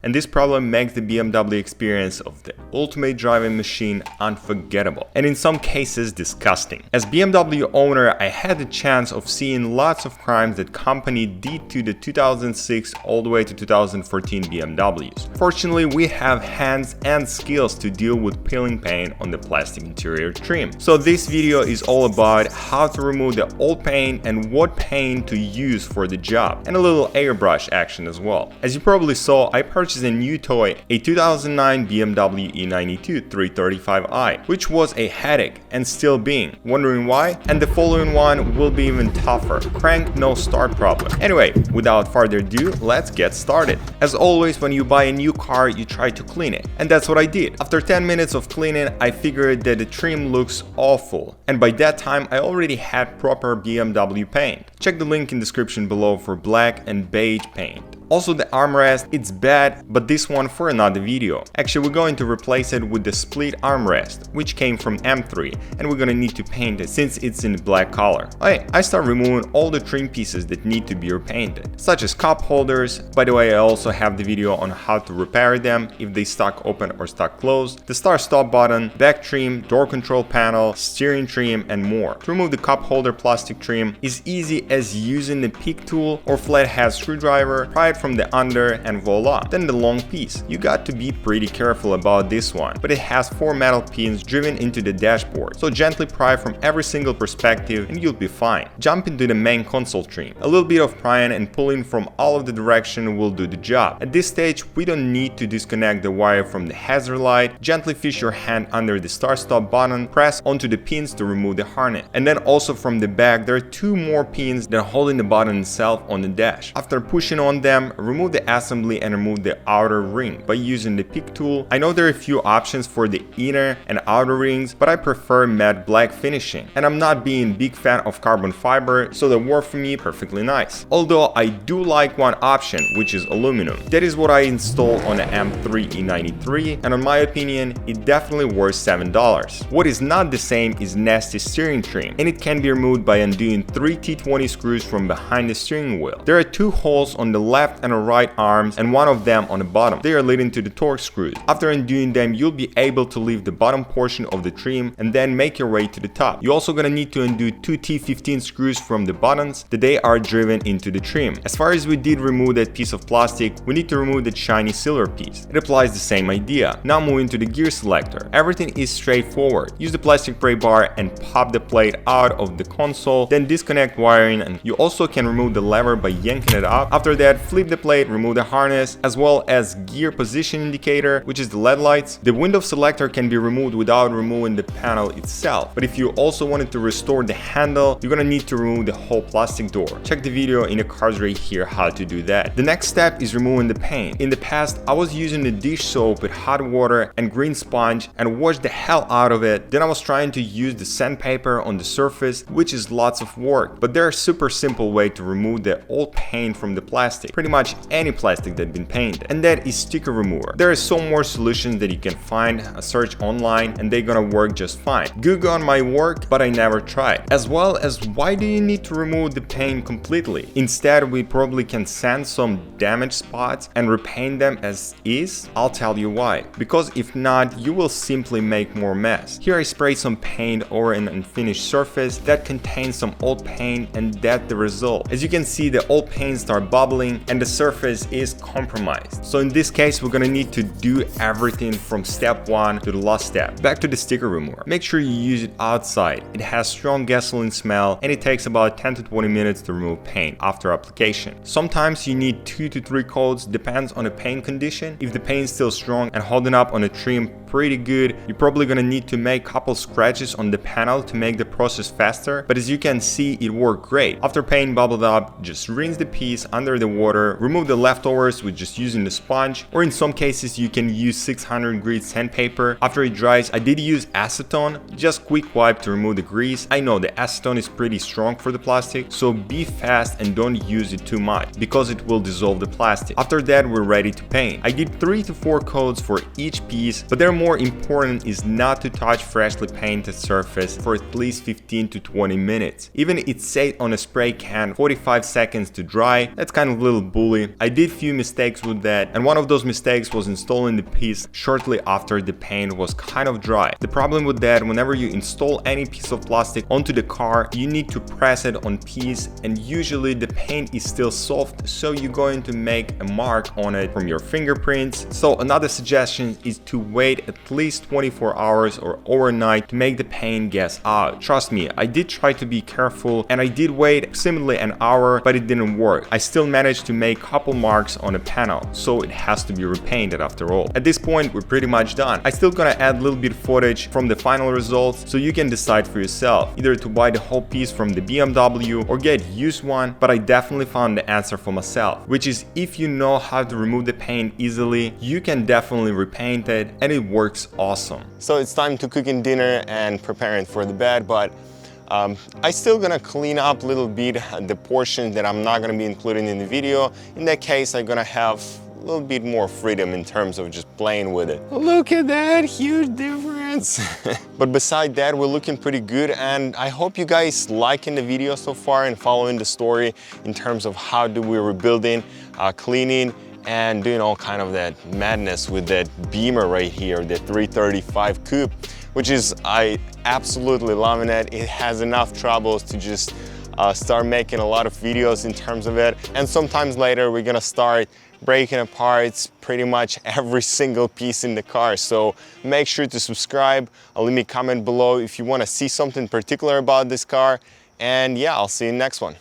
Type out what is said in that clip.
And this problem makes the BMW experience of the ultimate driving machine unforgettable, and in some cases disgusting. As BMW owner, I had the chance of seeing lots of crimes that company did to the 2006 all the way to 2014 BMWs. Fortunately, we have hands and skills to deal with peeling paint on the plastic interior trim. So this video is all about how to remove the old paint and what paint to use for the job, and a little airbrush action as well. As you probably saw, I purchased a new toy, a 2009 BMW e9x 335i, which was a headache and still being. Wondering why? And the following one will be even tougher. Crank no start problem. Anyway, without further ado, let's get started. As always, when you buy a new car, you try to clean it, and that's what I did. After 10 minutes of cleaning, I figured that the trim looks awful, and by that time I already had proper BMW paint. Check the link in description below for black and beige paint. Also, the armrest, it's bad, but this one for another video. Actually, we're going to replace it with the split armrest, which came from M3, and we're gonna need to paint it since it's in black color. I start removing all the trim pieces that need to be repainted, such as cup holders. By the way, I also have the video on how to repair them if they stuck open or stuck closed, the start-stop button, back trim, door control panel, steering trim, and more. To remove the cup holder plastic trim is easy as using the pick tool or flathead screwdriver, pry it from the under, and voila. Then the long piece. You got to be pretty careful about this one, but it has 4 metal pins driven into the dashboard, so gently pry from every single perspective and you'll be fine. Jump into the main console trim. A little bit of prying and pulling from all of the direction will do the job. At this stage, we don't need to disconnect the wire from the hazard light. Gently fish your hand under the start-stop button, press onto the pins to remove the harness. And then also from the back, there are 2 more pins that are holding the button itself on the dash. After pushing on them, remove the assembly and remove the outer ring by using the pick tool. I know there are a few options for the inner and outer rings, but I prefer matte black finishing, and I'm not being a big fan of carbon fiber, so that worked for me perfectly nice. Although I do like one option, which is aluminum. That is what I installed on the M3 e93, and in my opinion, it definitely worth $7. What is not the same is nasty steering trim, and it can be removed by undoing 3 T20 screws from behind the steering wheel. There are 2 holes on the left and right arms, and one of them on the bottom. They are leading to the torque screws. After undoing them, you'll be able to leave the bottom portion of the trim and then make your way to the top. You're also gonna need to undo 2 T15 screws from the buttons that they are driven into the trim. As far as we did remove that piece of plastic, we need to remove the shiny silver piece. It applies the same idea. Now moving to the gear selector. Everything is straightforward. Use the plastic brake bar and pop the plate out of the console, then disconnect wiring, and you also can remove the lever by yanking it up. After that, flip the plate, remove the harness, as well as gear position indicator, which is the LED lights. The window selector can be removed without removing the panel itself, but if you also wanted to restore the handle, you're gonna need to remove the whole plastic door. Check the video in the cards right here how to do that. The next step is removing the paint. In the past, I was using the dish soap with hot water and green sponge and washed the hell out of it. Then I was trying to use the sandpaper on the surface, which is lots of work, but there's a super simple way to remove the old paint from the plastic. Pretty much any plastic that's been painted, and that is sticker remover. There are some more solutions that you can find, search online, and they're gonna work just fine. Google on my work, but I never tried. As well as, why do you need to remove the paint completely? Instead, we probably can sand some damaged spots and repaint them as is. I'll tell you why. Because if not, you will simply make more mess. Here I spray some paint over an unfinished surface that contains some old paint, and that's the result. As you can see, the old paint start bubbling and the surface is compromised. So in this case, we're gonna need to do everything from step 1 to the last step. Back to the sticker remover. Make sure you use it outside. It has strong gasoline smell, and it takes about 10 to 20 minutes to remove paint after application. Sometimes you need 2 to 3 coats, depends on the paint condition. If the paint is still strong and holding up on the trim pretty good, you're probably gonna need to make a couple scratches on the panel to make the process faster, but as you can see, it worked great. After paint bubbled up, just rinse the piece under the water, remove the leftovers with just using the sponge, or in some cases you can use 600 grit sandpaper. After it dries, I did use acetone, just quick wipe to remove the grease. I know the acetone is pretty strong for the plastic, so be fast and don't use it too much because it will dissolve the plastic. After that, we're ready to paint. I did 3 to 4 coats for each piece, but they're more important is not to touch freshly painted surface for at least 15 to 20 minutes. Even if it stayed on on a spray can 45 seconds to dry. That's kind of a little bully. I did few mistakes with that, and one of those mistakes was installing the piece shortly after the paint was kind of dry. The problem with that, whenever you install any piece of plastic onto the car, you need to press it on piece, and usually the paint is still soft, so you're going to make a mark on it from your fingerprints. So another suggestion is to wait at least 24 hours or overnight to make the paint gas out. Trust me, I did try to be careful, and I did wait similarly an hour, but it didn't work. I still managed to make a couple marks on a panel, so it has to be repainted after all. At this point, we're pretty much done. I still gonna add a little bit of footage from the final results, so you can decide for yourself, either to buy the whole piece from the BMW or get used one, but I definitely found the answer for myself, which is if you know how to remove the paint easily, you can definitely repaint it, and it works awesome. So it's time to cooking dinner and preparing for the bed, but I still gonna clean up a little bit the portions that I'm not gonna be including in the video. In that case, I'm gonna have a little bit more freedom in terms of just playing with it. Look at that huge difference. But beside that, we're looking pretty good, and I hope you guys liking the video so far and following the story in terms of how do we rebuilding, cleaning, and doing all kind of that madness with that Beamer right here, the 335 coupe, which is, I absolutely loving it. It has enough troubles to just start making a lot of videos in terms of it. And sometimes later we're gonna start breaking apart pretty much every single piece in the car. So make sure to subscribe, leave me a comment below if you wanna see something particular about this car. And yeah, I'll see you in the next one.